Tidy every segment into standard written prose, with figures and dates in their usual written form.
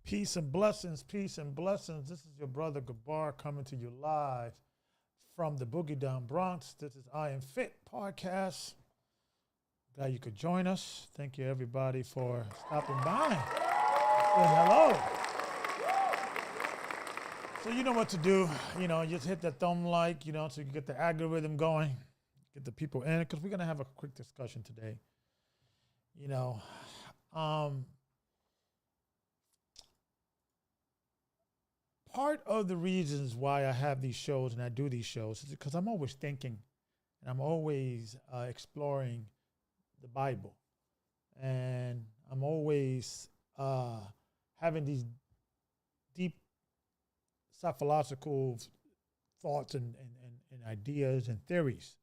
Peace and blessings, peace and blessings. This is your brother Gabar coming to you live from the Boogie Down Bronx. This is IAMFITPodcast. Glad you could join us. Thank you, everybody, for stopping by. Hello. So you know what to do. Just hit that thumb like, so you can get the algorithm going, get the people in, because we're going to have a quick discussion today. Part of the reasons why I have these shows and I do these shows is because I'm always thinking and I'm always exploring the Bible. And I'm always having these deep psychological thoughts and ideas and theories.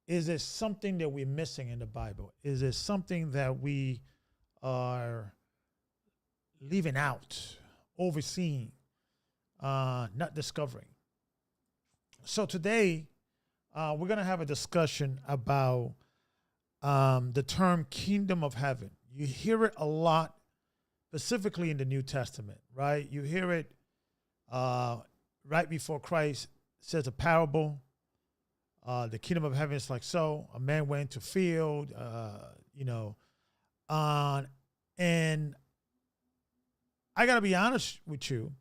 Is there something that we're missing in the Bible? Is there something that we are leaving out, overseeing, not discovering? So today, we're going to have a discussion about the term kingdom of heaven. You hear it a lot, specifically in the New Testament, right? You hear it right before Christ says a parable. The kingdom of heaven is like so. A man went into field, and I got to be honest with you.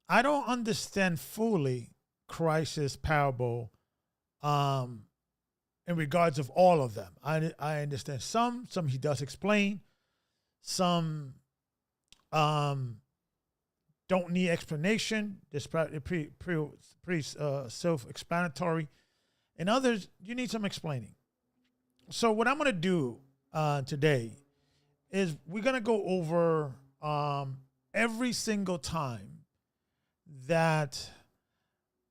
I don't understand fully Christ's parable in regards of all of them. I understand some he does explain. Some don't need explanation. It's pretty self-explanatory. And others, you need some explaining. So what I'm going to do today is we're going to go over every single time that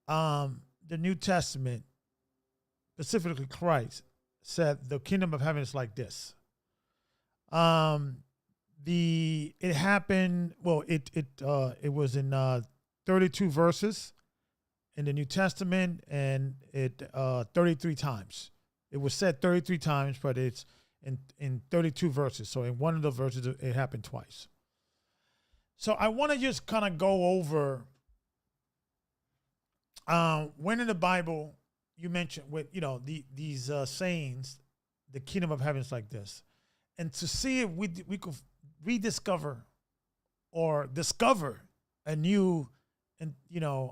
the New Testament, specifically Christ, said the kingdom of heaven is like this. It happened. Well, it was in 32 verses in the New Testament, and it 33 times. It was said 33 times, but it's in 32 verses. So in one of the verses, it happened twice. So I want to just kind of go over when in the Bible you mentioned with these sayings, the kingdom of heaven is like this, and to see if we could rediscover or discover a new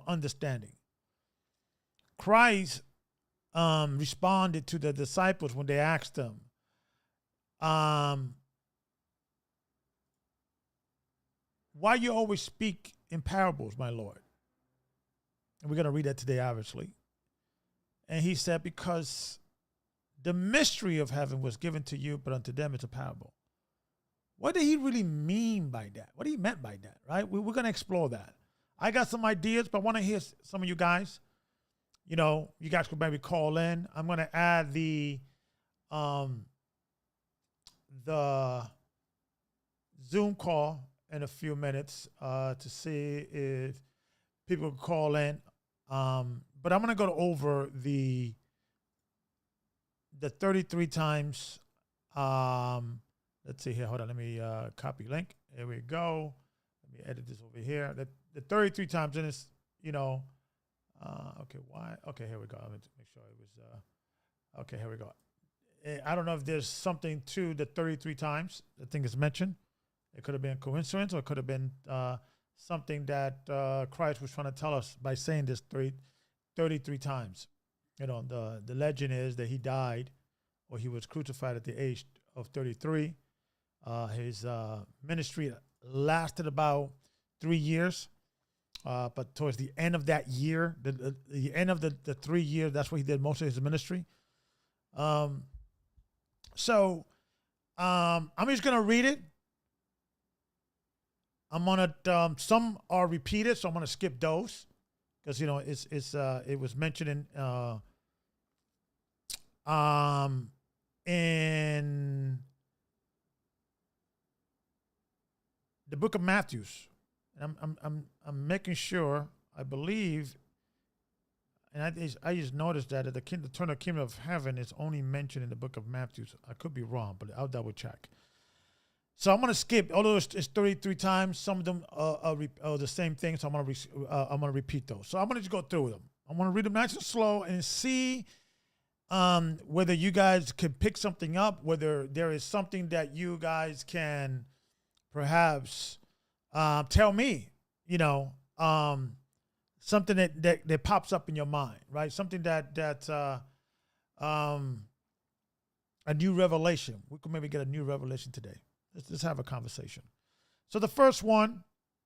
understanding. Christ responded to the disciples when they asked him, why you always speak in parables, my Lord? And we're going to read that today, obviously. And he said, because the mystery of heaven was given to you, but unto them it's a parable. What did he really mean by that? What he meant by that, right? We're going to explore that. I got some ideas, but I want to hear some of you guys. You guys could maybe call in. I'm going to add the Zoom call in a few minutes to see if people can call in. But I'm going to go over the 33 times. Let's see here. Hold on. Let me copy link. Here we go. Let me edit this over here. The 33 times in this, okay, why? Okay, here we go. Let me make sure it was, okay, here we go. I don't know if there's something to the 33 times the thing is mentioned. It could have been a coincidence, or it could have been something that Christ was trying to tell us by saying this 33 times. The legend is that he died, or he was crucified at the age of 33. His ministry lasted about 3 years. But towards the end of that year, the end of the 3 years, that's where he did most of his ministry. So I'm just going to read it. I'm going to, some are repeated, so I'm going to skip those because, it was mentioned in the book of Matthew. And I'm making sure, I believe, and I just noticed that the eternal kingdom of heaven is only mentioned in the book of Matthew. I could be wrong, but I'll double check. So I'm going to skip, although it's 33 times, some of them are the same thing, so I'm going to repeat those. So I'm going to just go through them. I'm going to read them nice and slow and see whether you guys can pick something up, whether there is something that you guys can perhaps tell me, something that pops up in your mind, right? Something that a new revelation. We could maybe get a new revelation today. Let's have a conversation. So the first one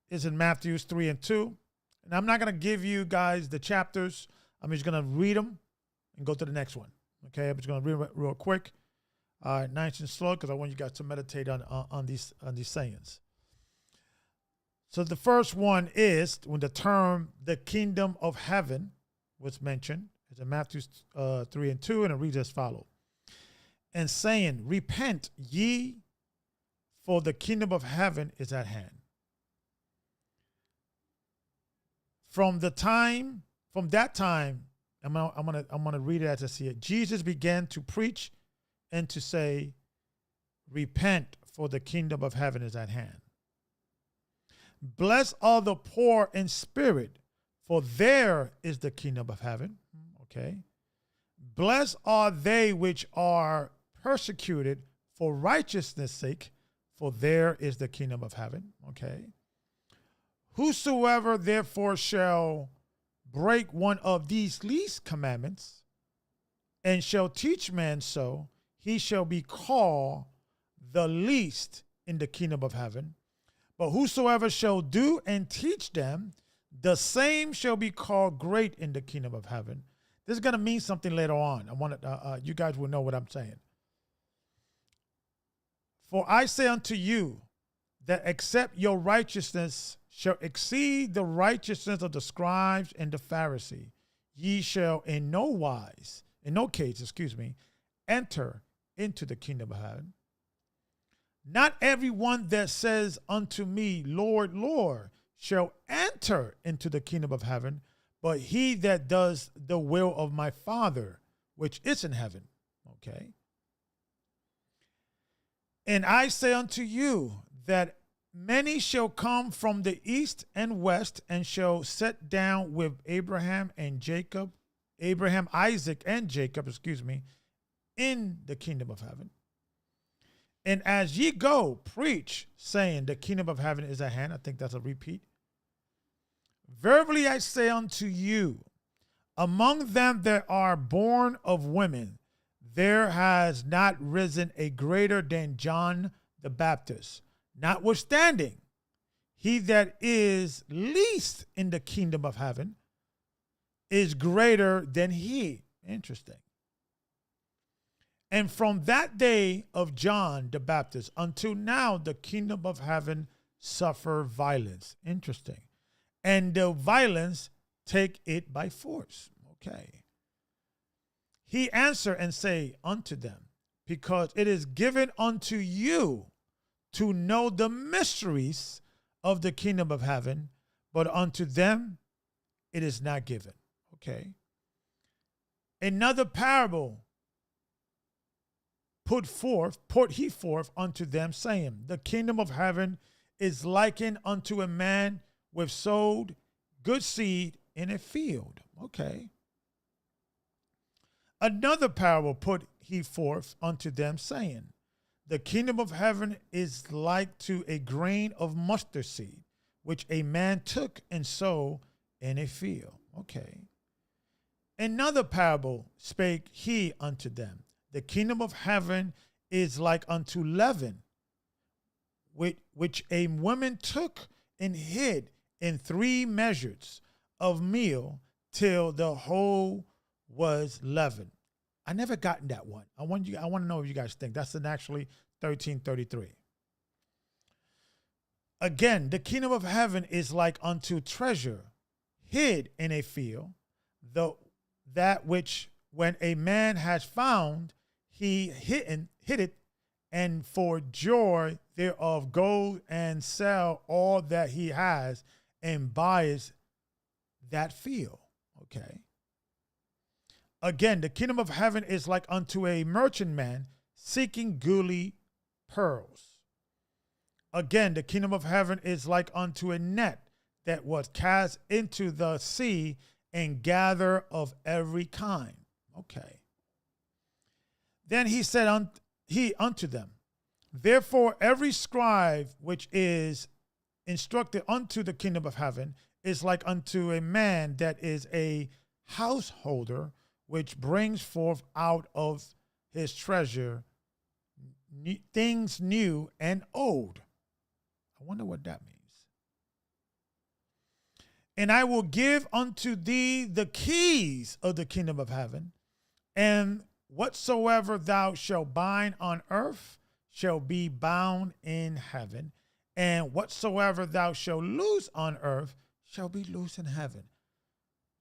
is in Matthew 3 and 2. And I'm not going to give you guys the chapters. I'm just going to read them and go to the next one. Okay, I'm just going to read it real quick, nice and slow, because I want you guys to meditate on these sayings. So the first one is when the term "the kingdom of heaven" was mentioned. It's in Matthew 3 and 2, and it reads as follows: "And saying, Repent ye, for the kingdom of heaven is at hand." From that time, I'm gonna read it as I see it. Jesus began to preach and to say, "Repent, for the kingdom of heaven is at hand. Blessed are the poor in spirit, for there is the kingdom of heaven." Okay. "Blessed are they which are persecuted for righteousness' sake, for there is the kingdom of heaven." Okay. "Whosoever therefore shall break one of these least commandments and shall teach men so, he shall be called the least in the kingdom of heaven. But whosoever shall do and teach them, the same shall be called great in the kingdom of heaven." This is going to mean something later on. I want you guys will know what I'm saying. "For I say unto you that except your righteousness shall exceed the righteousness of the scribes and the Pharisees, ye shall in no case, enter into the kingdom of heaven. Not every one that says unto me, Lord, Lord, shall enter into the kingdom of heaven, but he that does the will of my Father, which is in heaven." Okay. "And I say unto you that many shall come from the east and west, and shall sit down with Abraham, Isaac, and Jacob, in the kingdom of heaven. And as ye go, preach, saying, the kingdom of heaven is at hand." I think that's a repeat. "Verily I say unto you, among them that are born of women, there has not risen a greater than John the Baptist. Notwithstanding, he that is least in the kingdom of heaven is greater than he." Interesting. "And from that day of John the Baptist until now, the kingdom of heaven suffer violence." Interesting. "And the violence take it by force." Okay. "He answer and say unto them, Because it is given unto you to know the mysteries of the kingdom of heaven, but unto them it is not given." Okay. "Another parable put he forth unto them, saying, The kingdom of heaven is likened unto a man which sowed good seed in a field." Okay. "Another parable put he forth unto them, saying, The kingdom of heaven is like to a grain of mustard seed, which a man took and sowed in a field." Okay. "Another parable spake he unto them, The kingdom of heaven is like unto leaven, which a woman took and hid in 3 measures of meal till the whole was leavened." I never gotten that one. I want to know what you guys think. That's in actually 1333. "Again, the kingdom of heaven is like unto treasure hid in a field, that which when a man has found, he hid it, and for joy thereof goes and sell all that he has and buys that field." Okay. "Again, the kingdom of heaven is like unto a merchantman seeking goodly pearls. Again, the kingdom of heaven is like unto a net that was cast into the sea and gather of every kind. Okay. Then he said unto them, therefore every scribe which is instructed unto the kingdom of heaven is like unto a man that is a householder, which brings forth out of his treasure things new and old. I wonder what that means. And I will give unto thee the keys of the kingdom of heaven, and whatsoever thou shalt bind on earth shall be bound in heaven, and whatsoever thou shalt loose on earth shall be loose in heaven.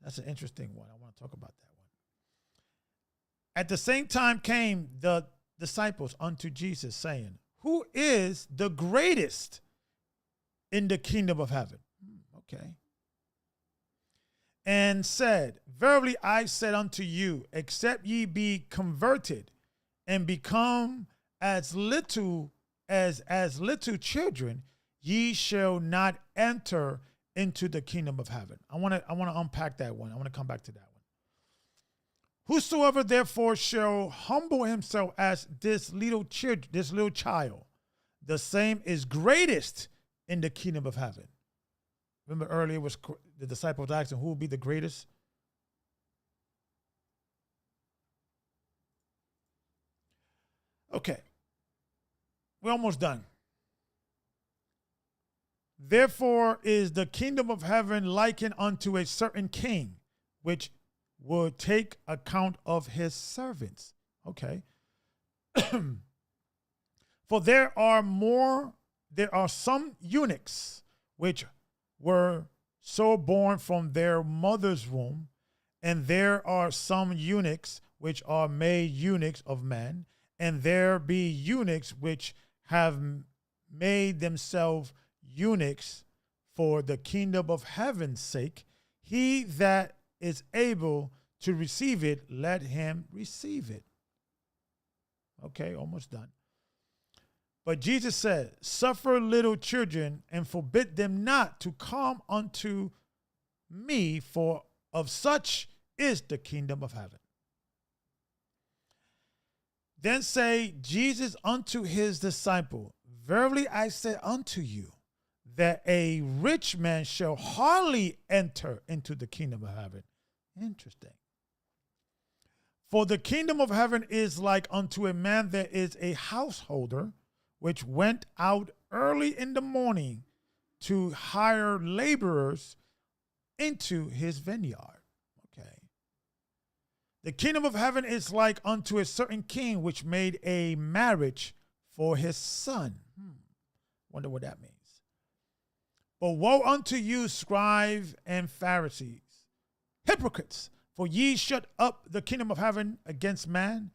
That's an interesting one. I want to talk about that one. At the same time came the disciples unto Jesus, saying, who is the greatest in the kingdom of heaven? Okay. And said, verily I said unto you, except ye be converted and become as little children, ye shall not enter into the kingdom of heaven. I want to unpack that one. I want to come back to that one. Whosoever therefore shall humble himself as this little child, the same is greatest in the kingdom of heaven. Remember earlier was the disciples asking who will be the greatest? Okay. We're almost done. Therefore is the kingdom of heaven likened unto a certain king, which will take account of his servants. Okay. For there are some eunuchs which were so born from their mother's womb, and there are some eunuchs which are made eunuchs of men, and there be eunuchs which have made themselves eunuchs for the kingdom of heaven's sake. He that is able to receive it, let him receive it. Okay, almost done. But Jesus said, suffer little children and forbid them not to come unto me, for of such is the kingdom of heaven. Then say Jesus unto his disciple, verily I say unto you, that a rich man shall hardly enter into the kingdom of heaven. Interesting. For the kingdom of heaven is like unto a man that is a householder, which went out early in the morning to hire laborers into his vineyard. Okay. The kingdom of heaven is like unto a certain king, which made a marriage for his son. Wonder what that means. But woe unto you, scribes and Pharisees, hypocrites, for ye shut up the kingdom of heaven against man.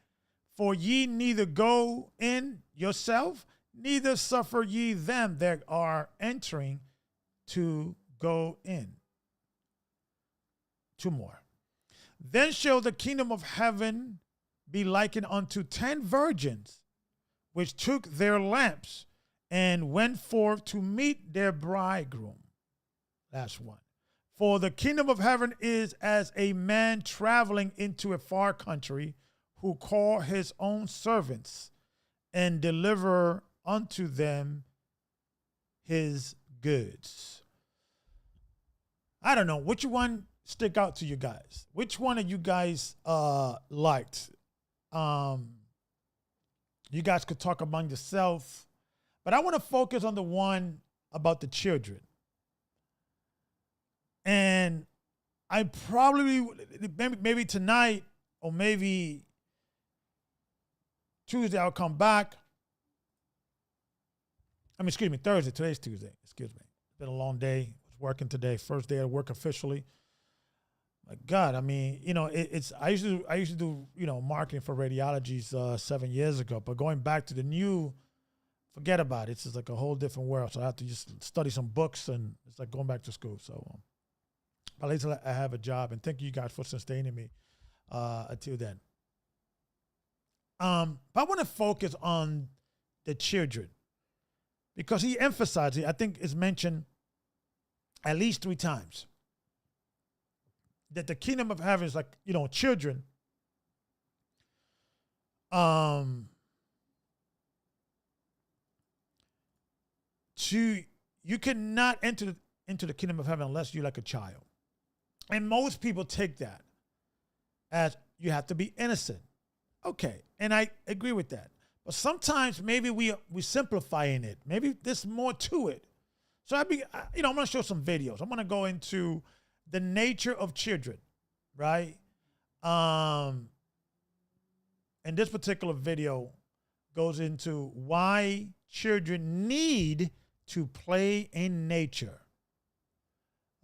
For ye neither go in yourself, neither suffer ye them that are entering to go in. Two more. Then shall the kingdom of heaven be likened unto 10 virgins, which took their lamps and went forth to meet their bridegroom. Last one. For the kingdom of heaven is as a man traveling into a far country, who call his own servants and deliver unto them his goods. I don't know, which one stick out to you guys? Which one of you guys liked? You guys could talk among yourself, but I want to focus on the one about the children. And I probably, maybe tonight or maybe Tuesday, I'll come back. Thursday. Today's Tuesday. Excuse me. It's been a long day. I was working today. First day of work officially. My God, I used to do, marketing for radiologies 7 years ago, but going back to the new, forget about it. It's just like a whole different world. So I have to just study some books, and it's like going back to school. So, at least I have a job, and thank you guys for sustaining me until then. But I want to focus on the children. because he emphasized it. I think it's mentioned at least 3 times that the kingdom of heaven is like, children. You cannot enter into the kingdom of heaven unless you're like a child. And most people take that as you have to be innocent. Okay, and I agree with that. But sometimes maybe we simplifying it. Maybe there's more to it. So I'm going to show some videos. I'm going to go into the nature of children, right? And this particular video goes into why children need to play in nature.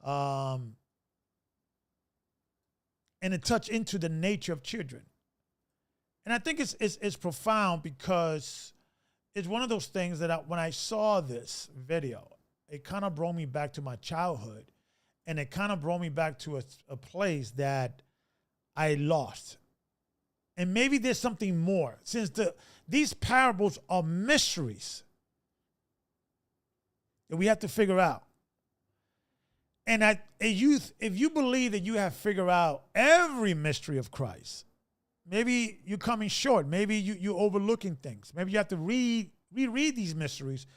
And it touch into the nature of children. And I think it's profound because it's one of those things that when I saw this video, it kind of brought me back to my childhood, and it kind of brought me back to a place that I lost. And maybe there's something more, since these parables are mysteries that we have to figure out. And if you believe that you have figured out every mystery of Christ, maybe you're coming short. Maybe you're overlooking things. Maybe you have to reread these mysteries.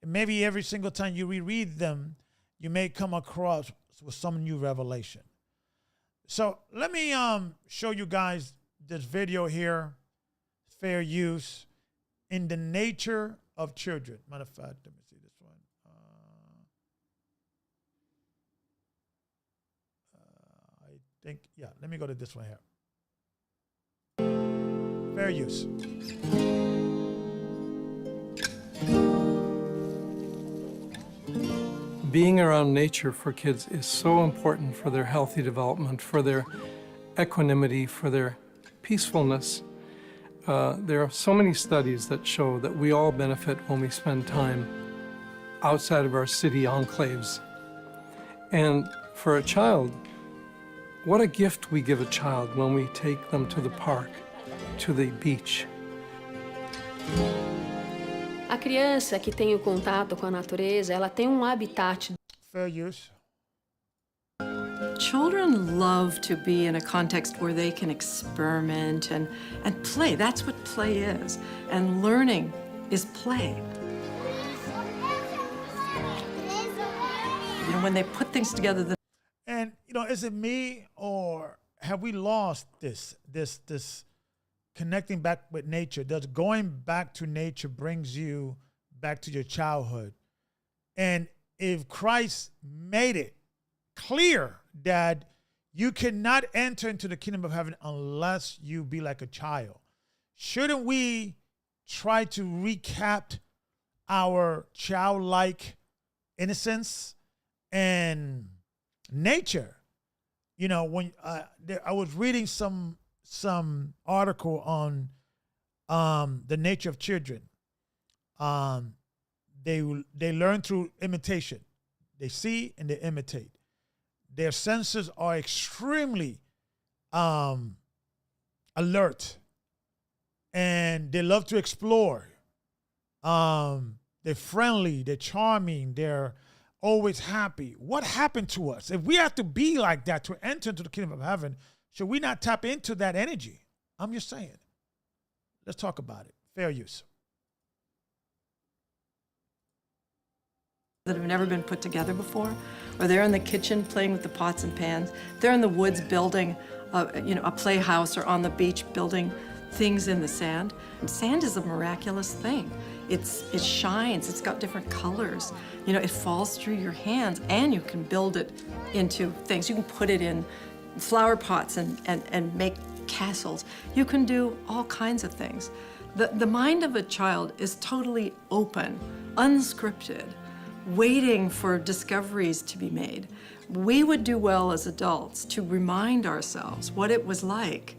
And maybe every single time you reread them, you may come across with some new revelation. So let me show you guys this video here, fair use, in the nature of children. Matter of fact, let me see this one. I think, yeah, let me go to this one here. Fair use. Being around nature for kids is so important for their healthy development, for their equanimity, for their peacefulness. There are so many studies that show that we all benefit when we spend time outside of our city enclaves. And for a child, what a gift we give a child when we take them to the park, to the beach. A criança que tem o contato com a natureza, ela tem habitat. Fair use. Children love to be in a context where they can experiment and play. That's what play is. And learning is play. When they put things together. And, is it me, or have we lost this connecting back with nature? Does going back to nature brings you back to your childhood? And if Christ made it clear that you cannot enter into the kingdom of heaven unless you be like a child, shouldn't we try to recap our childlike innocence and nature? When I was reading some article on the nature of children. They learn through imitation. They see and they imitate. Their senses are extremely alert, and they love to explore. They're friendly, they're charming, they're always happy. What happened to us? If we have to be like that to enter into the kingdom of heaven, should we not tap into that energy? I'm just saying. Let's talk about it. Fair use. That have never been put together before, or they're in the kitchen playing with the pots and pans. They're in the woods building, a playhouse, or on the beach building things in the sand. And sand is a miraculous thing. It shines. It's got different colors. It falls through your hands, and you can build it into things. You can put it in flower pots and make castles. You can do all kinds of things. The mind of a child is totally open, unscripted, waiting for discoveries to be made. We would do well as adults to remind ourselves what it was like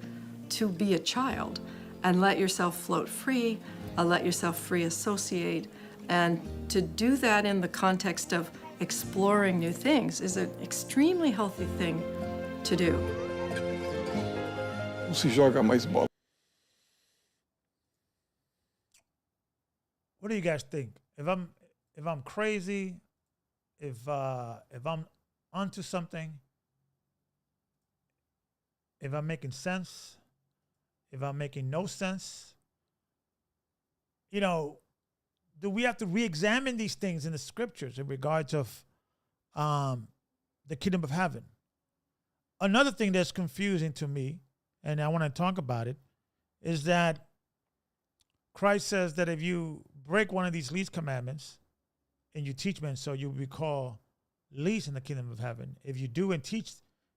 to be a child and let yourself float free, let yourself free associate, and to do that in the context of exploring new things is an extremely healthy thing to do. Se joga mais bola. What do you guys think? if I'm crazy, if I'm onto something, if I'm making sense, if I'm making no sense, you know, do we have to re-examine these things in the scriptures in regards of the kingdom of heaven? Another thing that's confusing to me, and I want to talk about it, is that Christ says that if you break one of these least commandments and you teach men, so you'll be called least in the kingdom of heaven. If you do and teach,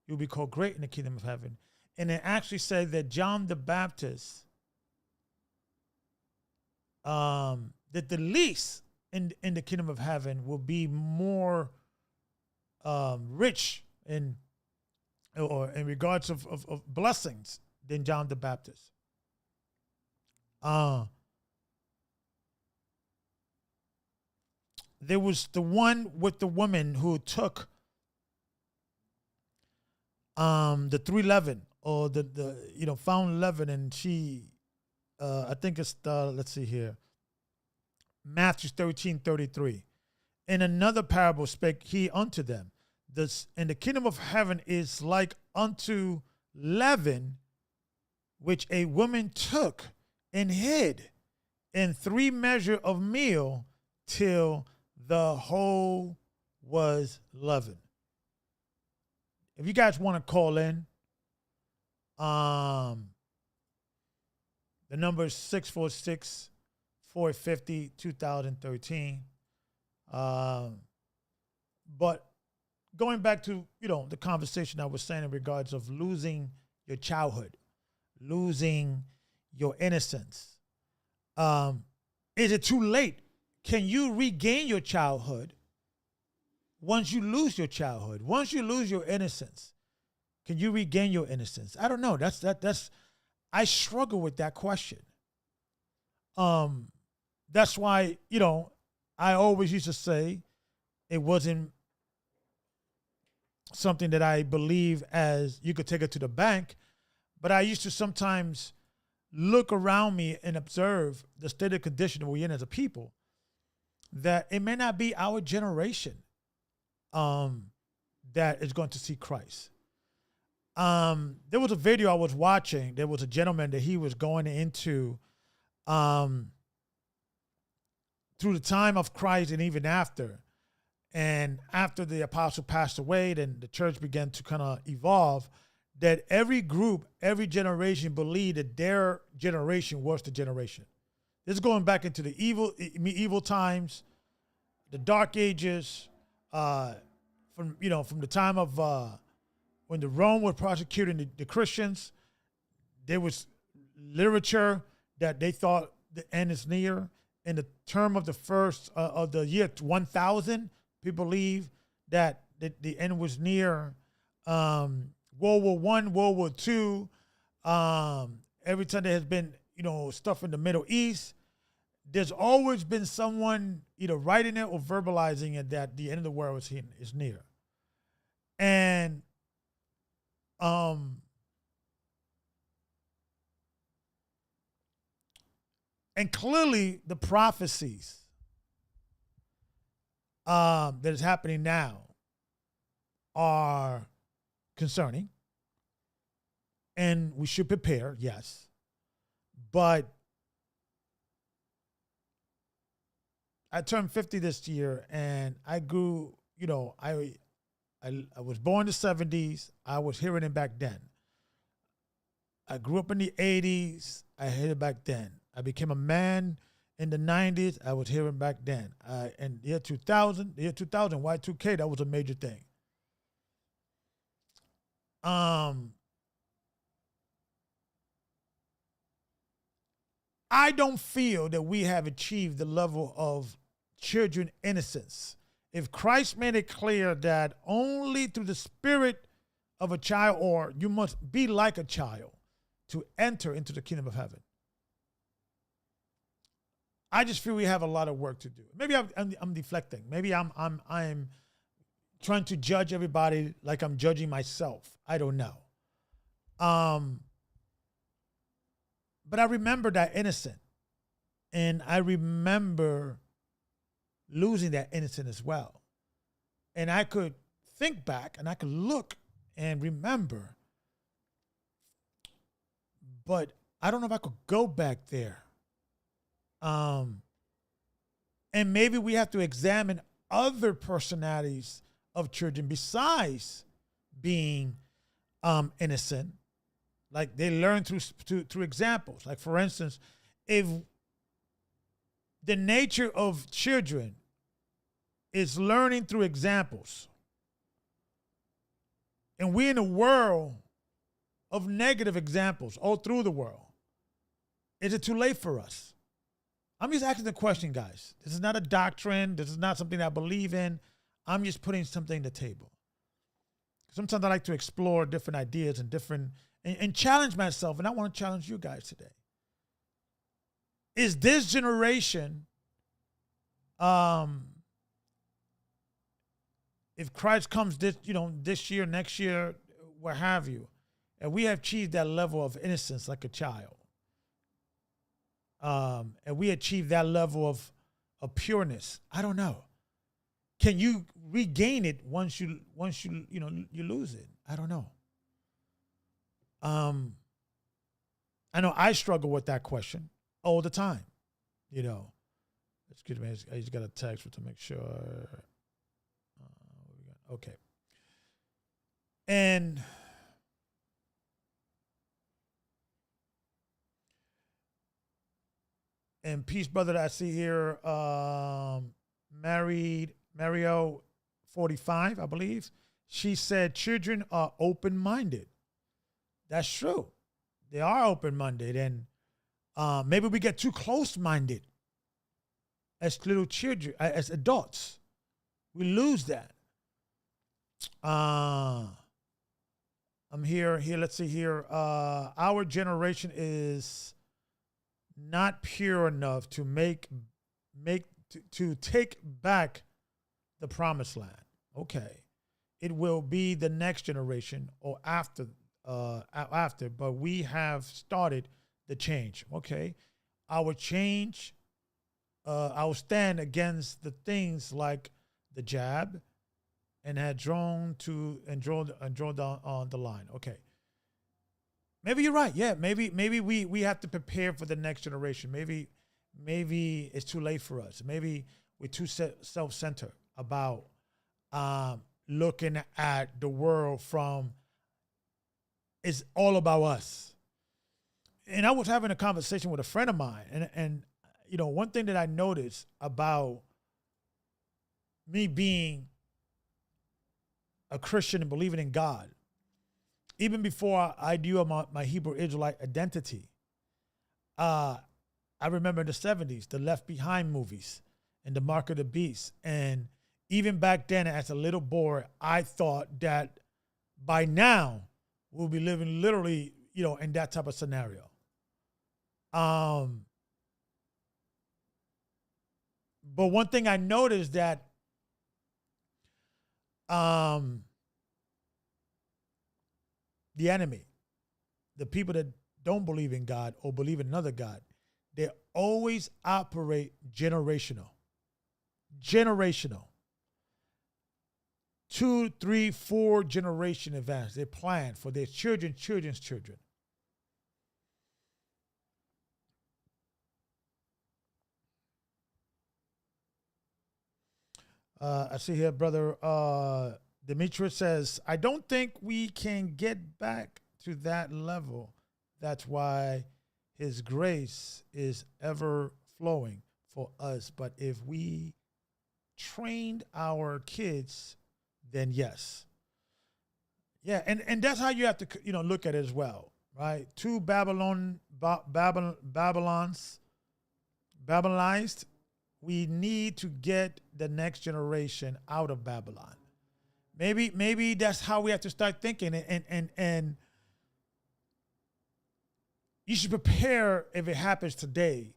you'll be called great in the kingdom of heaven. And it actually said that John the Baptist, that the least in the kingdom of heaven will be more rich in regards of blessings than John the Baptist. There was the one with the woman who took the 3 leaven, or the found leaven, and she I think it's let's see here, Matthew 13:33. In another parable spake he unto them, and the kingdom of heaven is like unto leaven, which a woman took and hid in 3 measures of meal till the whole was leavened. If you guys want to call in, the number is 646-450-2013. But going back to, the conversation I was saying in regards of losing your childhood, losing your innocence. Is it too late? Can you regain your childhood once you lose your childhood? Once you lose your innocence, can you regain your innocence? I don't know. That's I struggle with that question. That's why, I always used to say it wasn't something that I believe as you could take it to the bank, but I used to sometimes look around me and observe the state of condition we're in as a people, that it may not be our generation that is going to see Christ. There was a video I was watching. There was a gentleman that he was going into through the time of Christ and even after. And after the apostle passed away, then the church began to kind of evolve, that every group, every generation believed that their generation was the generation. This is going back into the medieval times, the Dark Ages, from the time of when the Rome was persecuting the Christians. There was literature that they thought the end is near. In the term of the first of the year 1000, people believe that the end was near. World War I, World War II. Every time there has been stuff in the Middle East, there's always been someone either writing it or verbalizing it that the end of the world is near. And clearly the prophecies that is happening now are concerning, and we should prepare, yes. But I turned 50 this year, and I grew, I was born in the 70s. I was hearing it back then. I grew up in the 80s. I heard it back then. I became a man in the 90s. I was hearing back then. And the year 2000, Y2K, that was a major thing. I don't feel that we have achieved the level of children innocence. If Christ made it clear that only through the spirit of a child, or you must be like a child to enter into the kingdom of heaven, I just feel we have a lot of work to do. Maybe I'm deflecting. Maybe I'm trying to judge everybody like I'm judging myself. I don't know. But I remember that innocent, and I remember losing that innocence as well. And I could think back and I could look and remember, but I don't know if I could go back there. And maybe we have to examine other personalities of children besides being innocent. Like they learn through examples. Like for instance, if the nature of children is learning through examples, and we're in a world of negative examples all through the world, is it too late for us? I'm just asking the question, guys. This is not a doctrine. This is not something I believe in. I'm just putting something on the table. Sometimes I like to explore different ideas and challenge myself, and I want to challenge you guys today. Is this generation, if Christ comes this year, next year, what have you, and we have achieved that level of innocence like a child, and we achieve that level of pureness, I don't know. Can you regain it once you lose it? I don't know. I know I struggle with that question all the time. Excuse me, I just got a text to make sure. Okay. And peace, brother, that I see here, Mario 45, I believe. She said children are open-minded. That's true. They are open-minded, and maybe we get too close-minded as little children, as adults. We lose that. I'm here. Let's see here. Our generation is not pure enough to to take back the promised land. Okay, it will be the next generation or after, but we have started the change. Okay, our change, our stand against the things like the jab, and had drawn down on the line. Okay. Maybe you're right. Yeah, maybe we have to prepare for the next generation. Maybe it's too late for us. Maybe we're too self-centered about looking at the world from it's all about us. And I was having a conversation with a friend of mine, and one thing that I noticed about me being a Christian and believing in God, even before I knew my Hebrew Israelite identity, I remember in the 70s, the Left Behind movies and the Mark of the Beast. And even back then, as a little boy, I thought that by now we'll be living literally, in that type of scenario. But one thing I noticed that the enemy, the people that don't believe in God or believe in another God, they always operate generational. 2, 3, 4 generation advance. They plan for their children's children. I see here, brother Demetrius says, I don't think we can get back to that level. That's why his grace is ever flowing for us. But if we trained our kids, then yes. Yeah, and that's how you have to look at it as well, right? 2 Babylonized. We need to get the next generation out of Babylon. Maybe that's how we have to start thinking, and you should prepare if it happens today.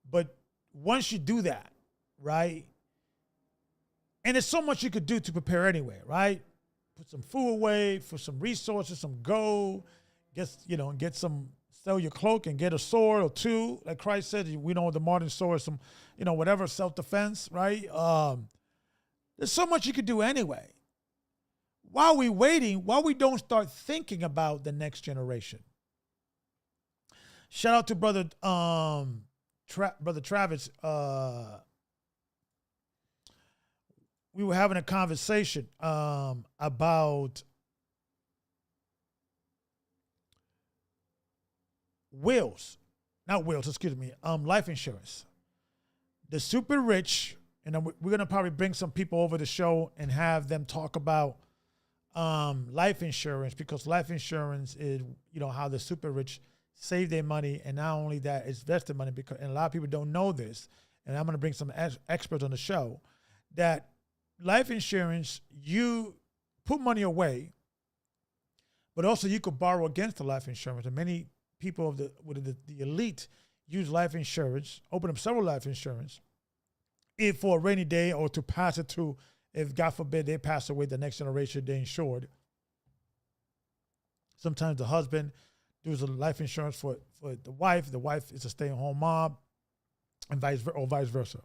But once you do that, right? And there's so much you could do to prepare anyway, right? Put some food away, for some resources, some gold, get some sell your cloak and get a sword or two. Like Christ said, we know the modern sword, some, whatever, self-defense, right? There's so much you could do anyway. While we waiting, while we don't start thinking about the next generation. Shout out to brother Travis. We were having a conversation about life insurance. The super rich, and we're going to probably bring some people over the show and have them talk about life insurance, because life insurance is, how the super rich save their money, and not only that, it's vested money, and a lot of people don't know this, and I'm going to bring some experts on the show, that life insurance, you put money away, but also you could borrow against the life insurance, and many people of the elite use life insurance, open up several life insurance, if for a rainy day or to pass it to, if God forbid they pass away, the next generation, they're insured. Sometimes the husband does a life insurance for the wife. The wife is a stay-at-home mom, and vice versa.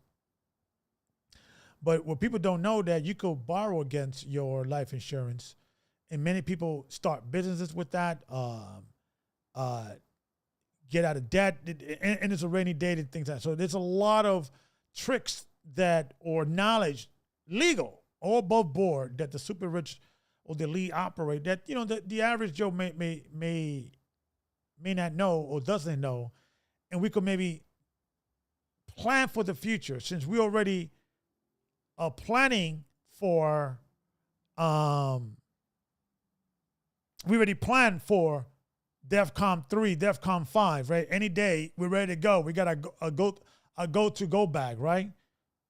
But what people don't know, that you could borrow against your life insurance, and many people start businesses with that, get out of debt, and it's a rainy day and things like that. So there's a lot of tricks or knowledge, legal or above board, that the super rich or the elite operate, that the average Joe may not know or doesn't know, and we could maybe plan for the future, since we already are planning for we already planned for DEFCON 3, DEFCON 5, right? Any day we're ready to go. We got a go bag, right?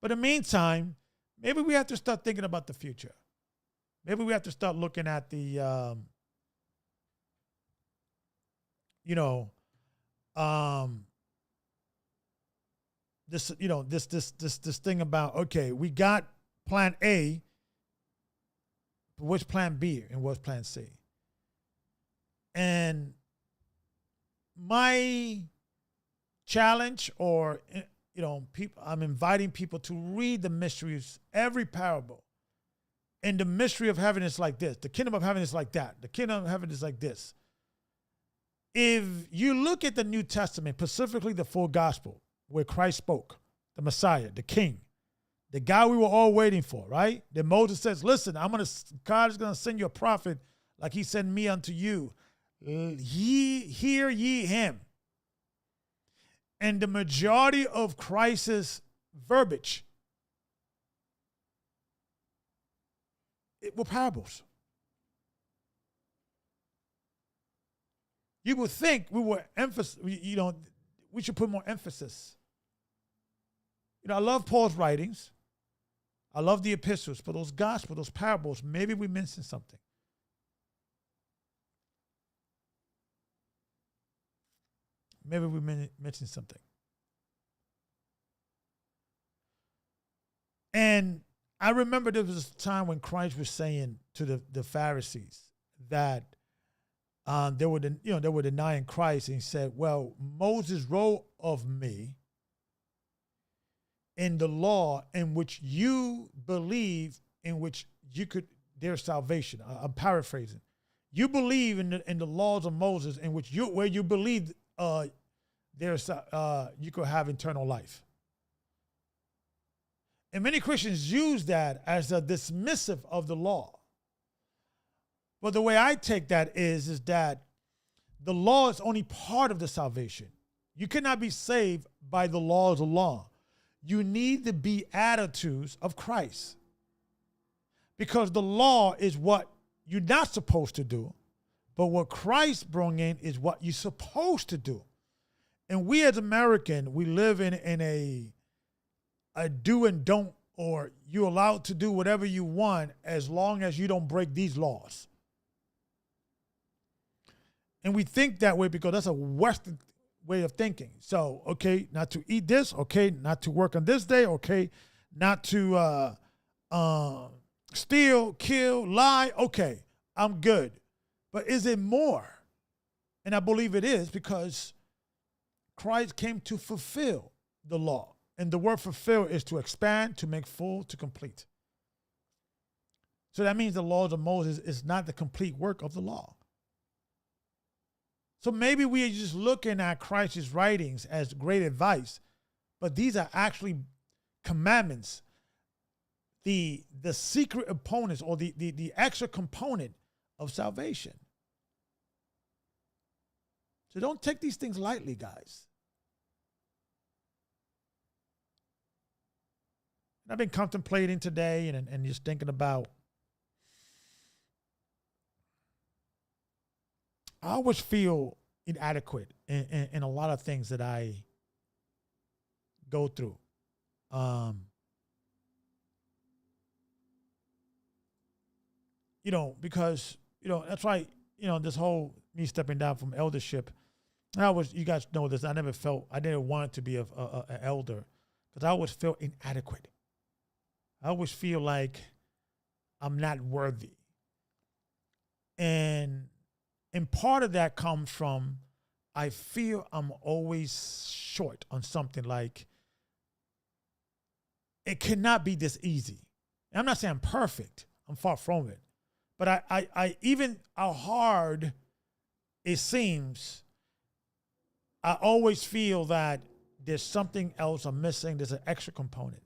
But in the meantime, maybe we have to start thinking about the future. Maybe we have to start looking at the this thing about, okay, we got plan A, but what's plan B and what's plan C? And my challenge, or I'm inviting people to read the mysteries, every parable. And the mystery of heaven is like this. The kingdom of heaven is like that. The kingdom of heaven is like this. If you look at the New Testament, specifically the full gospel, where Christ spoke, the Messiah, the King, the guy we were all waiting for, right? That Moses says, listen, God is going to send you a prophet like he sent me unto you. Hear ye him. And the majority of Christ's verbiage, it were parables. You would think we should put more emphasis. I love Paul's writings. I love the epistles, but those gospels, those parables, maybe we're missing something. Maybe we're missing something. And I remember there was a time when Christ was saying to the Pharisees that they were denying Christ, and he said, well, Moses wrote of me in the law in which you believe, in which there's salvation. I'm paraphrasing. You believe in the laws of Moses, in which where you believe you could have eternal life. And many Christians use that as a dismissive of the law. But the way I take that is that the law is only part of the salvation. You cannot be saved by the laws of law. You need the beatitudes of Christ. Because the law is what you're not supposed to do, but what Christ brought in is what you're supposed to do. And we as Americans, we live in a do and don't, or you're allowed to do whatever you want as long as you don't break these laws. And we think that way because that's a Western way of thinking. So, okay, not to eat this, okay, not to work on this day, okay, not to steal, kill, lie, okay, I'm good. But is it more? And I believe it is because Christ came to fulfill the law. And the word fulfill is to expand, to make full, to complete. So that means the laws of Moses is not the complete work of the law. So maybe we are just looking at Christ's writings as great advice, but these are actually commandments, the secret opponents or the extra component of salvation. So don't take these things lightly, guys. I've been contemplating today and just thinking about, I always feel inadequate in a lot of things that I go through. Because, that's why, this whole me stepping down from eldership, you guys know this, I didn't want to be an elder because I always felt inadequate. I always feel like I'm not worthy. And part of that comes from, I feel I'm always short on something. Like, it cannot be this easy. And I'm not saying I'm perfect. I'm far from it. But I even how hard it seems, I always feel that there's something else I'm missing. There's an extra component.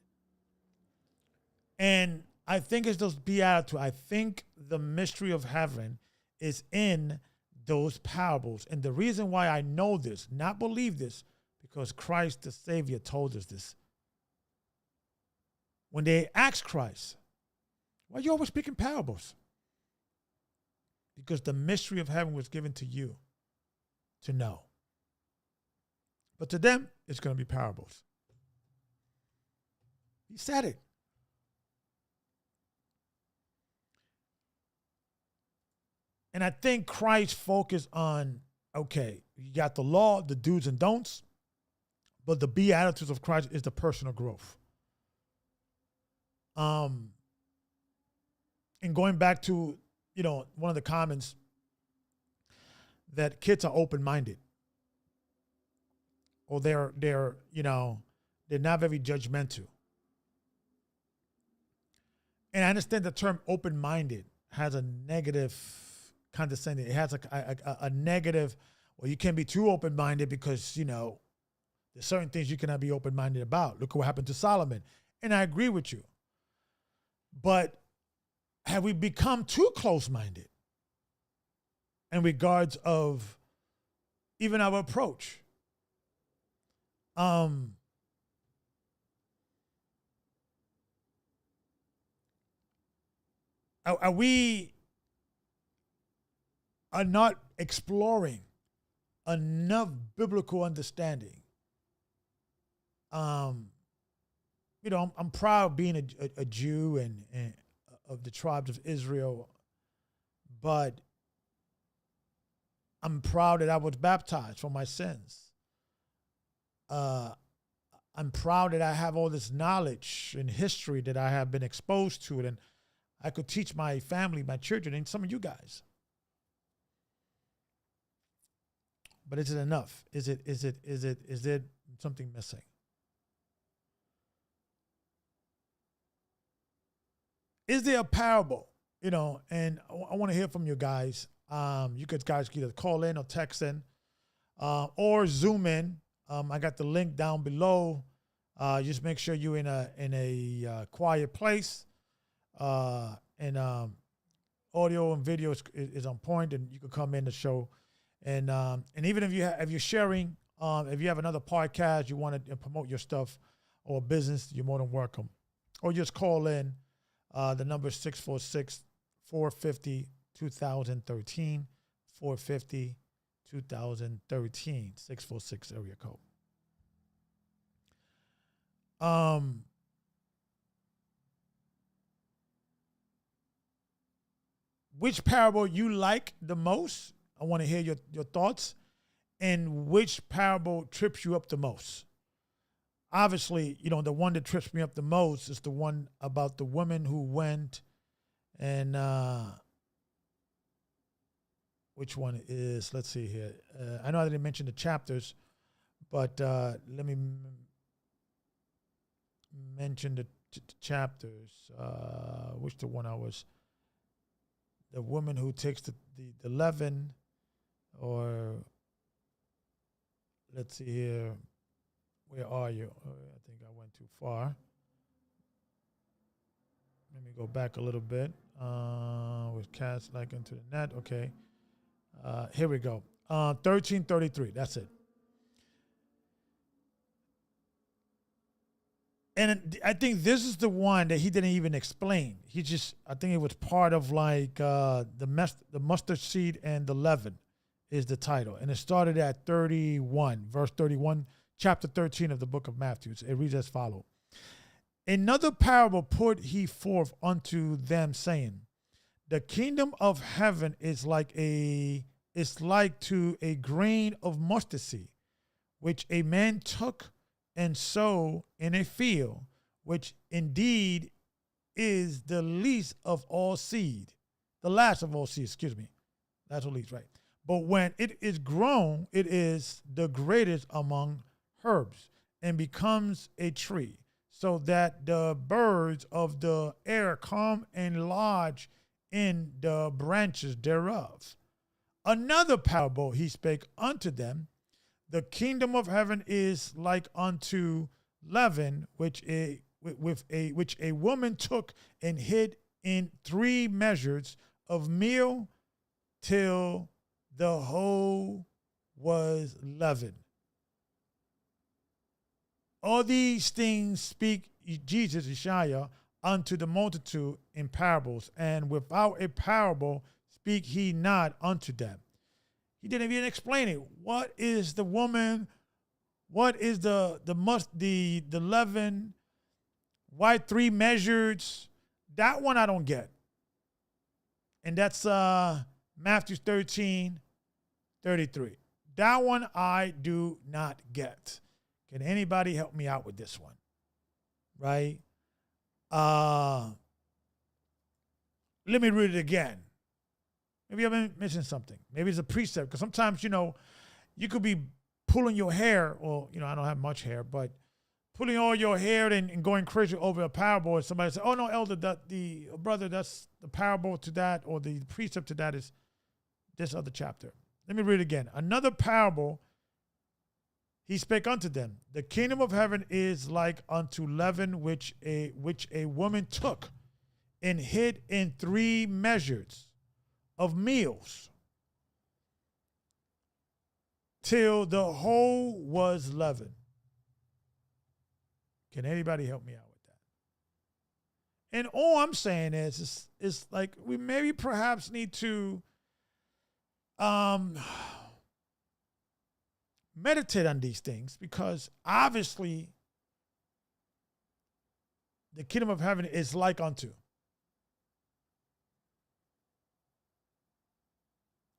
And I think it's those beatitudes. I think the mystery of heaven is in those parables. And the reason why I know this, not believe this, because Christ the Savior told us this. When they asked Christ, why are you always speaking parables? Because the mystery of heaven was given to you to know. But to them, it's going to be parables. He said it. And I think Christ focused on, okay, you got the law, the do's and don'ts, but the beatitudes of Christ is the personal growth. And going back to, one of the comments, that kids are open-minded, or they're not very judgmental. And I understand the term open-minded has a negative condescending. It has a negative, well, you can't be too open-minded because, there's certain things you cannot be open-minded about. Look what happened to Solomon. And I agree with you. But have we become too close-minded in regards of even our approach? Are we not exploring enough biblical understanding? I'm proud being a Jew and of the tribes of Israel, but I'm proud that I was baptized for my sins. I'm proud that I have all this knowledge and history that I have been exposed to it, and I could teach my family, my children, and some of you guys. But is it enough? Is it something missing? Is there a parable? And I want to hear from you guys. You guys can either call in or text in, or Zoom in. I got the link down below. Just make sure you're in a quiet place, and audio and video is on point, and you can come in the show. And even if you're sharing, if you have another podcast, you want to promote your stuff or business, you're more than welcome. Or just call in. The number is 646-450-2013, 450-2013, 646 area code. Which parable you like the most? I want to hear your thoughts. And which parable trips you up the most? Obviously, the one that trips me up the most is the one about the woman who went and which one is, let's see here. I know I didn't mention the chapters, but let me mention the chapters. Which the one I was, the woman who takes the leaven, or let's see here. Where are you? I think I went too far. Let me go back a little bit. Was cast like into the net. Okay. Here we go. 1333. That's it. And I think this is the one that he didn't even explain. He just, I think it was part of like the mustard seed and the leaven is the title. And it started at 31, verse 31, chapter 13 of the book of Matthew. It reads as follows. Another parable put he forth unto them, saying, the kingdom of heaven is like to a grain of mustard seed, which a man took and sow in a field, which indeed is the least of all seed, the last of all seed, excuse me. That's what least, right? But when it is grown, it is the greatest among herbs and becomes a tree, so that the birds of the air come and lodge in the branches thereof. Another parable he spake unto them, the kingdom of heaven is like unto leaven, which a woman took and hid in 3 measures of meal till the whole was leavened. All these things speak Jesus, Yeshua, unto the multitude in parables, and without a parable speak he not unto them. He didn't even explain it. What is the woman? What is the leaven? Why 3 measures? That one I don't get. And that's Matthew 13:33. That one I do not get. Can anybody help me out with this one? Right? Let me read it again. Maybe I've been missing something. Maybe it's a precept. Because sometimes, you could be pulling your hair, or, I don't have much hair, but pulling all your hair and going crazy over a parable, and somebody says, oh, no, elder, brother, that's the parable to that, or the precept to that is this other chapter. Let me read it again. Another parable he spake unto them. The kingdom of heaven is like unto leaven, which a woman took and hid in 3 measures of meals till the whole was leavened. Can anybody help me out with that? And all I'm saying is like we maybe perhaps need to meditate on these things, because obviously the kingdom of heaven is like unto.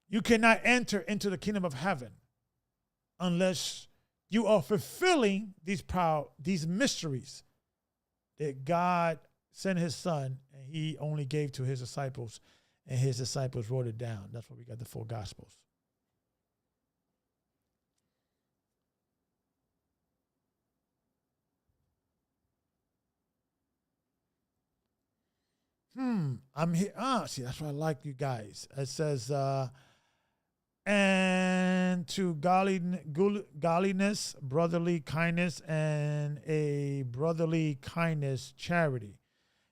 You cannot enter into the kingdom of heaven unless you are fulfilling these mysteries that God sent his son and he only gave to his disciples, and his disciples wrote it down. That's why we got the 4 Gospels. I'm here. See, that's why I like you guys. It says, and to godliness, brotherly kindness, and a brotherly kindness, charity.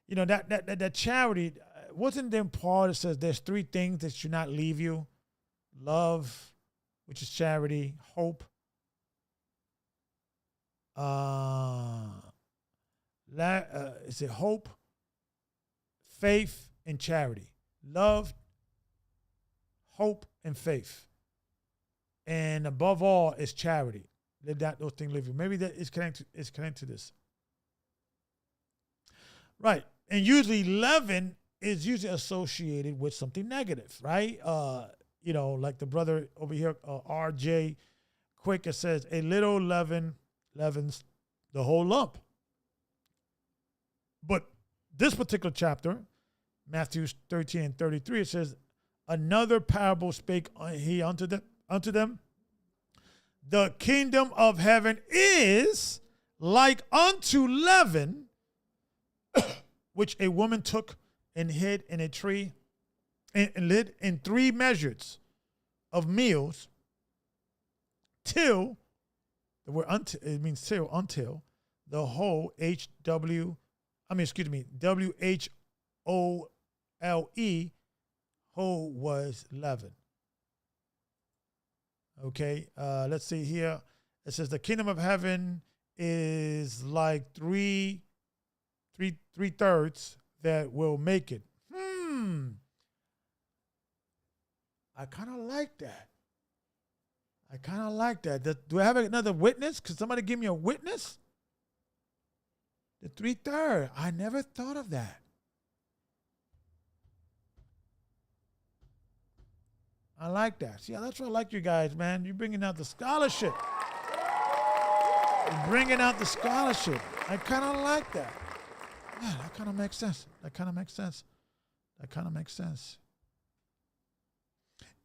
That charity, wasn't there part that says there's 3 things that should not leave you? Love, which is charity, hope, is it hope, faith, and charity? Love, hope, and faith. And above all is charity. Let those things live you. Maybe that is connected to this. Right. And usually leaven is usually associated with something negative, right? Like the brother over here, R.J. Quick, it says, a little leaven leavens the whole lump. But this particular chapter, Matthew 13:33, it says, another parable spake he unto them. The kingdom of heaven is like unto leaven, which a woman took and hid in a tree, and lit in 3 measures of meals, till the word until, it means till, until the whole WHOLE whole was leavened. Okay, let's see here. It says the kingdom of heaven is like three thirds that will make it. I kind of like that. Do I have another witness? Could somebody give me a witness? The 3/3. I never thought of that. I like that. See, that's what I like you guys, man. You're bringing out the scholarship. I kind of like that. Yeah, that kind of makes sense.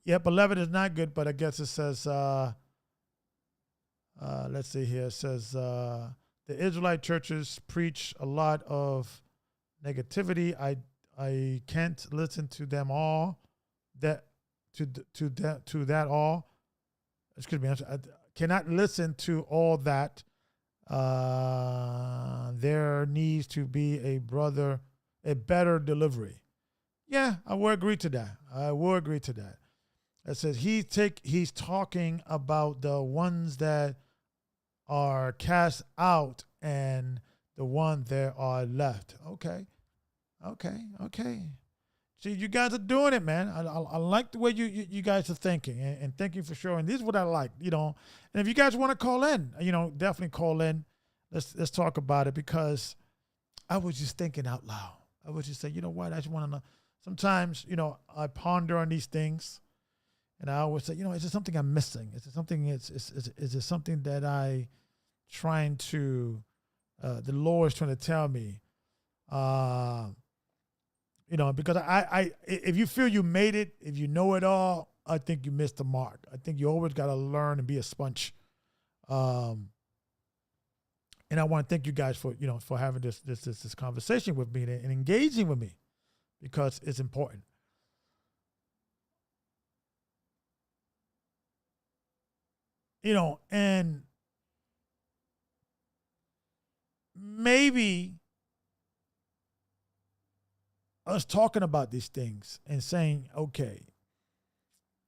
Yeah, beloved is not good, but I guess it says, let's see here. It says, the Israelite churches preach a lot of negativity. I can't listen to them all. To that all. Excuse me. I cannot listen to all that. There needs to be a better delivery. Yeah, I will agree to that. It says he's talking about the ones that are cast out and the ones that are left. Okay. See, you guys are doing it, man. I like the way you guys are thinking, and thank you for showing. This is what I like, And if you guys want to call in, definitely call in. Let's talk about it, because I was just thinking out loud. I was just saying, you know what? I just want to know. Sometimes, I ponder on these things, and I always say, is there something I'm missing? Is there something? Is there something that the Lord is trying to tell me? Because I if you feel you made it, if you know it all, I think you missed the mark. I think you always got to learn and be a sponge. And I want to thank you guys for having this conversation with me and engaging with me, because it's important. And maybe us talking about these things and saying, okay,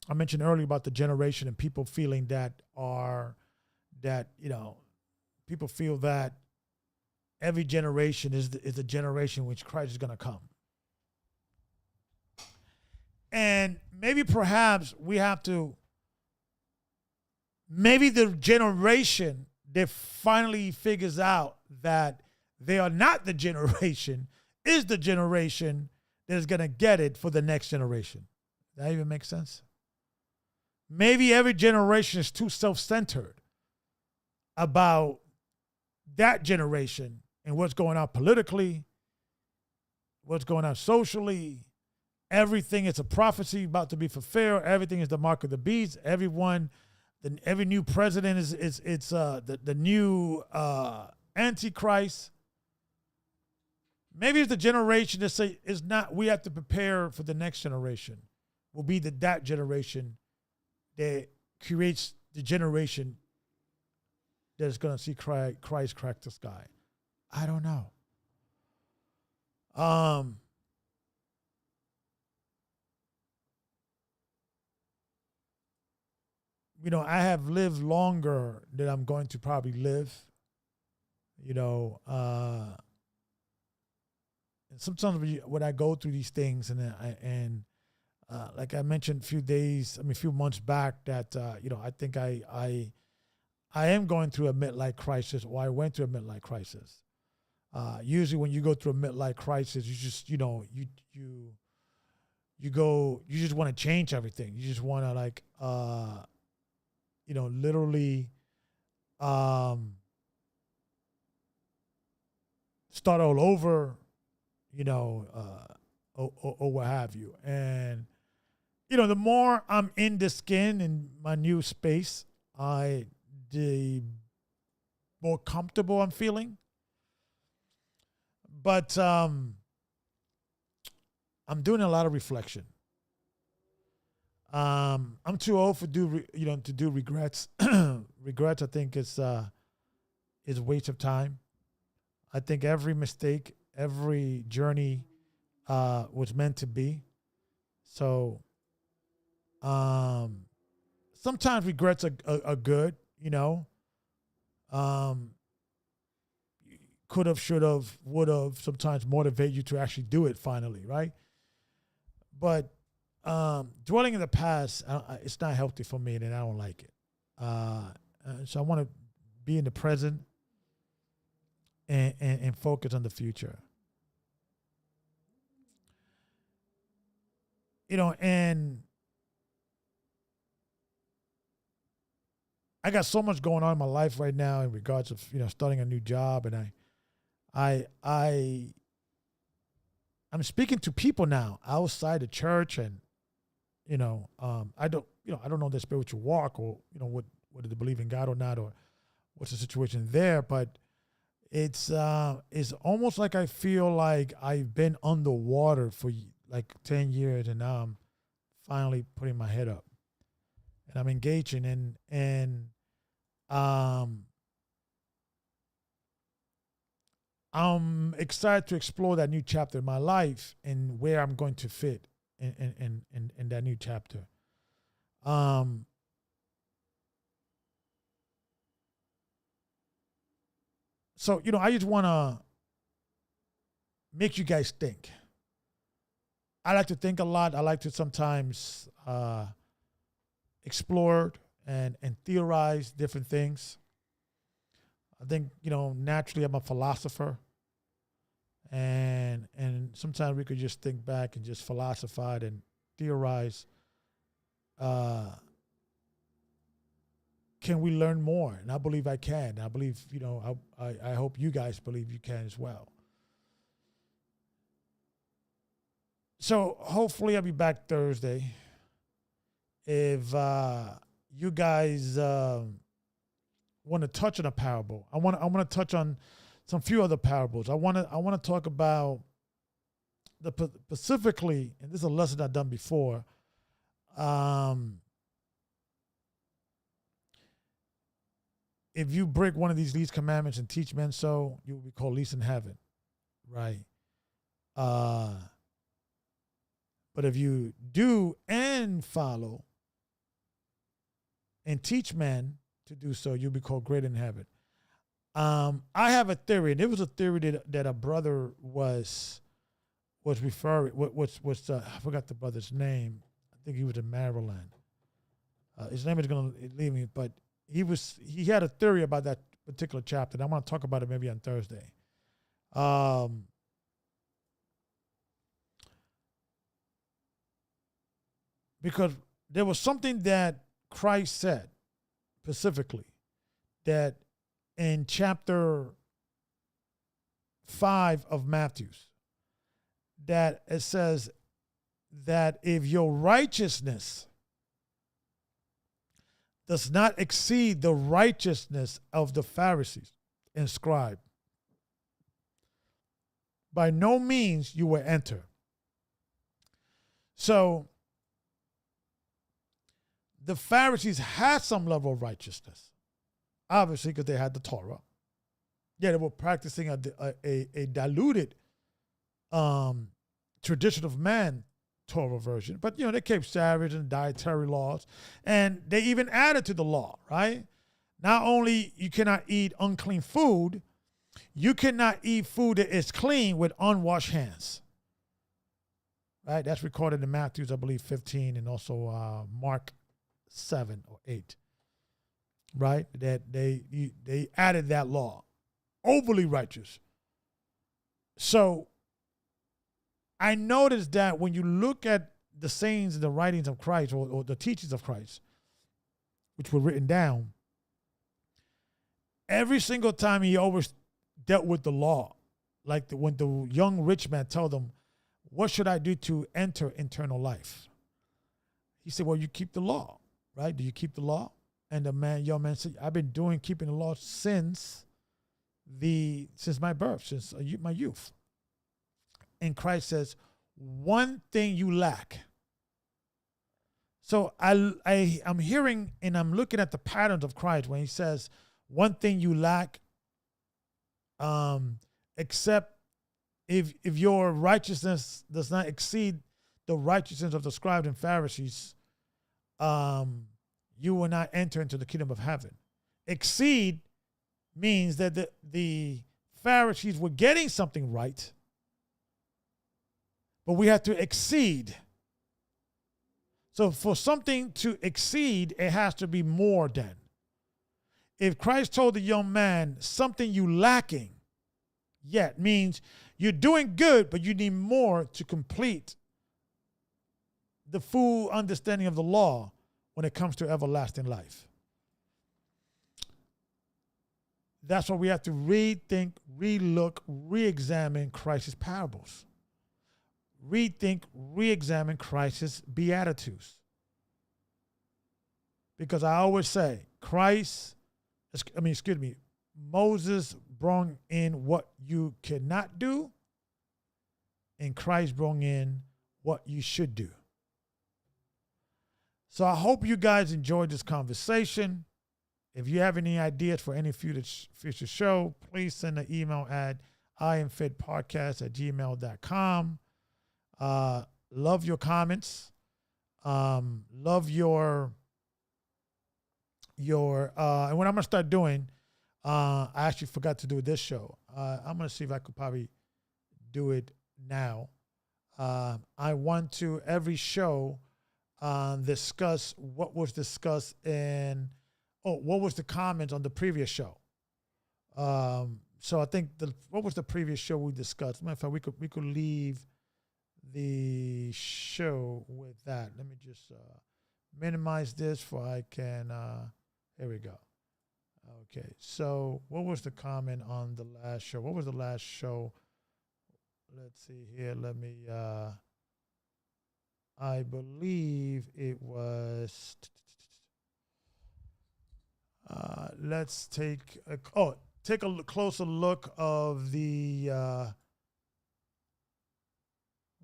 I mentioned earlier about the generation and people feeling people feel that every generation is the generation which Christ is going to come. And perhaps we have to, the generation that finally figures out that they are not the generation is the generation that is going to get it for the next generation. Does that even make sense? Maybe every generation is too self-centered about that generation and what's going on politically, what's going on socially. Everything is a prophecy about to be fulfilled. Everything is the mark of the beast. Every new president is the new Antichrist. Maybe it's the generation that say it's not. We have to prepare for the next generation. Will be that generation that creates the generation that is going to see Christ crack the sky. I don't know. I have lived longer than I'm going to probably live. And sometimes when I go through these things, and like I mentioned a few months back, that I think I am going through a midlife crisis, or I went through a midlife crisis. Usually, when you go through a midlife crisis, you just you just want to change everything. You just want to literally start all over. Or what have you. And, the more I'm in the skin in my new space, the more comfortable I'm feeling. But I'm doing a lot of reflection. I'm too old to do regrets. Regrets, I think, is a waste of time. I think every mistake, every journey was meant to be. So sometimes regrets are good, could have, should have, would have, sometimes motivate you to actually do it finally, right? But dwelling in the past, it's not healthy for me, and I don't like it. So I want to be in the present and focus on the future. And I got so much going on in my life right now in regards of, starting a new job, and I'm speaking to people now outside the church, and I don't know their spiritual walk, or whether they believe in God or not, or what's the situation there, but it's almost like I feel like I've been underwater for like 10 years, and now I'm finally putting my head up, and I'm engaging, and I'm excited to explore that new chapter in my life and where I'm going to fit in that new chapter. So, I just want to make you guys think. I like to think a lot. I like to sometimes explore and theorize different things. I think, naturally I'm a philosopher. And sometimes we could just think back and just philosophize and theorize. Can we learn more? And I believe I can. I believe, I hope you guys believe you can as well. So hopefully I'll be back Thursday. If you guys want to touch on a parable, I want to touch on some few other parables. I want to talk about specifically, and this is a lesson I've done before. If you break one of these least commandments and teach men so, you will be called least in heaven, right? But if you do and follow and teach men to do so, you'll be called great in heaven. I have a theory, and it was a theory that a brother was referring. I forgot the brother's name. I think he was in Maryland. His name is going to leave me, but he had a theory about that particular chapter, and I want to talk about it maybe on Thursday. Because there was something that Christ said specifically, that in chapter 5 of Matthew, that it says that if your righteousness does not exceed the righteousness of the Pharisees and scribes, by no means you will enter. So the Pharisees had some level of righteousness, obviously, because they had the Torah. Yeah, they were practicing a diluted tradition of man Torah version. But, they kept Sabbath and dietary laws. And they even added to the law, right? Not only you cannot eat unclean food, you cannot eat food that is clean with unwashed hands. Right? That's recorded in Matthew, I believe, 15, and also Mark 7 or 8. Right? That they added that law. Overly righteous. So I noticed that when you look at the sayings and the writings of Christ, or the teachings of Christ, which were written down, every single time he always dealt with the law. Like when the young rich man told him, what should I do to enter eternal life? He said, well, you keep the law, right? Do you keep the law? And the young man said, I've been keeping the law since my birth, since my youth. And Christ says, one thing you lack. So I'm hearing and I'm looking at the patterns of Christ when he says, one thing you lack, except if your righteousness does not exceed the righteousness of the scribes and Pharisees, you will not enter into the kingdom of heaven. Exceed means that the Pharisees were getting something right, but we have to exceed. So for something to exceed, it has to be more than. If Christ told the young man, something you lacking yet, means you're doing good, but you need more to complete the full understanding of the law when it comes to everlasting life. That's why we have to rethink, relook, re-examine Christ's parables. Rethink, re-examine Christ's beatitudes. Because I always say, Moses brought in what you cannot do, and Christ brought in what you should do. So I hope you guys enjoyed this conversation. If you have any ideas for any future show, please send an email at IAMFITPodcast@gmail.com. Love your comments. Love your and what I'm gonna start doing, I actually forgot to do this show. I'm gonna see if I could probably do it now. I want to every show discuss what was discussed what was the comments on the previous show. So I think what was the previous show we discussed? Matter of fact, we could leave the show with that. Let me just minimize this so I can. Here we go. Okay, so what was the comment on the last show? What was the last show? Let's see here. Let me. I believe it was. Let's take a closer look of the.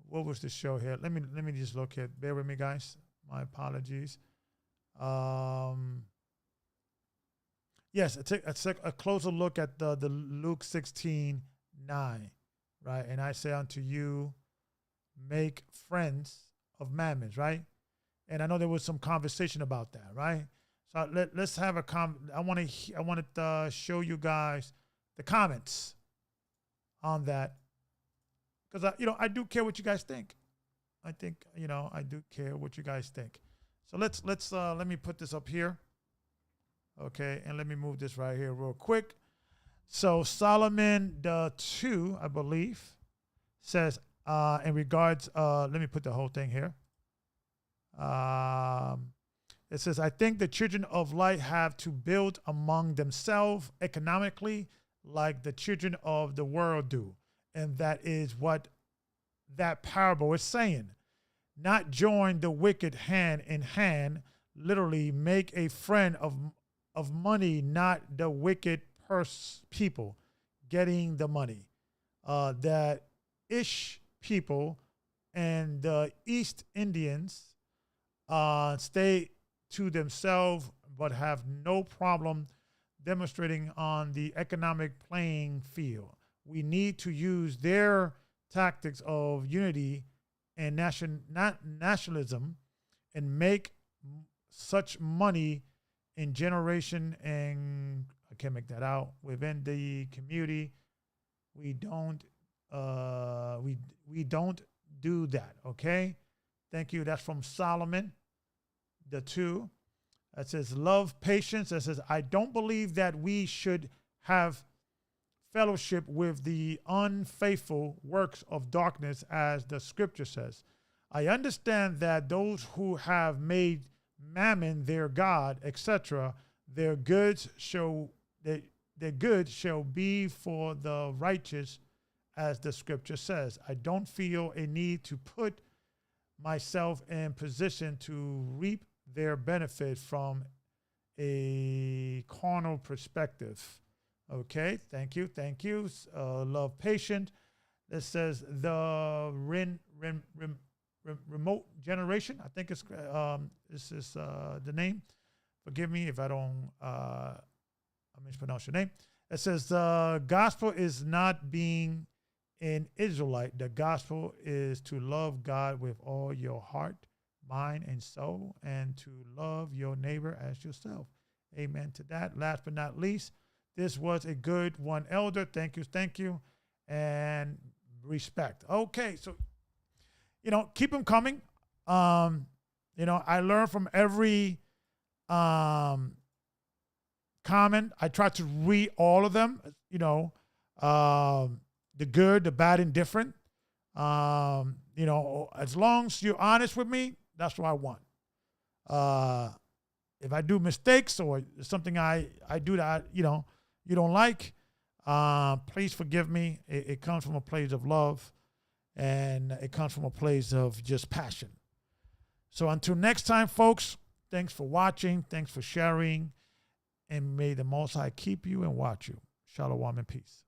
What was the show here? Let me just look here. Bear with me, guys. My apologies. Yes, a closer look at the Luke 16:9, right? And I say unto you, make friends of mammons, right? And I know there was some conversation about that, right? So let's have a I want to show you guys the comments on that, because I do care what you guys think. I think I do care what you guys think. So let me put this up here, okay, and let me move this right here real quick. So Solomon the 2, I believe, says in regards. Let me put the whole thing here. It says, I think the children of light have to build among themselves economically like the children of the world do. And that is what that parable is saying. Not join the wicked hand in hand, literally make a friend of money, not the wicked people getting the money. That Ish people and the East Indians stay to themselves, but have no problem demonstrating on the economic playing field. We need to use their tactics of unity and nationalism and make such money in generation, and I can't make that out, within the community. We don't do that, okay? Thank you. That's from Solomon the 2. That says, love, patience. That says, I don't believe that we should have fellowship with the unfaithful works of darkness, as the scripture says. I understand that those who have made mammon their god, etc., their goods shall be for the righteous, as the scripture says. I don't feel a need to put myself in position to reap their benefit from a carnal perspective. Okay, thank you. Love patient. That says the remote generation. I think it's this is the name. Forgive me if I don't I mispronounce your name. It says the gospel is not being an Israelite. The gospel is to love God with all your heart, mind, and soul, and to love your neighbor as yourself. Amen to that. Last but not least, this was a good one, Elder. Thank you. And respect. Okay, so, keep them coming. I learn from every comment. I try to read all of them, the good, the bad, and different. As long as you're honest with me, that's what I want. If I do mistakes or something I do that, you don't like, please forgive me. It comes from a place of love, and it comes from a place of just passion. So until next time, folks, thanks for watching. Thanks for sharing. And may the Most High keep you and watch you. Shalom and peace.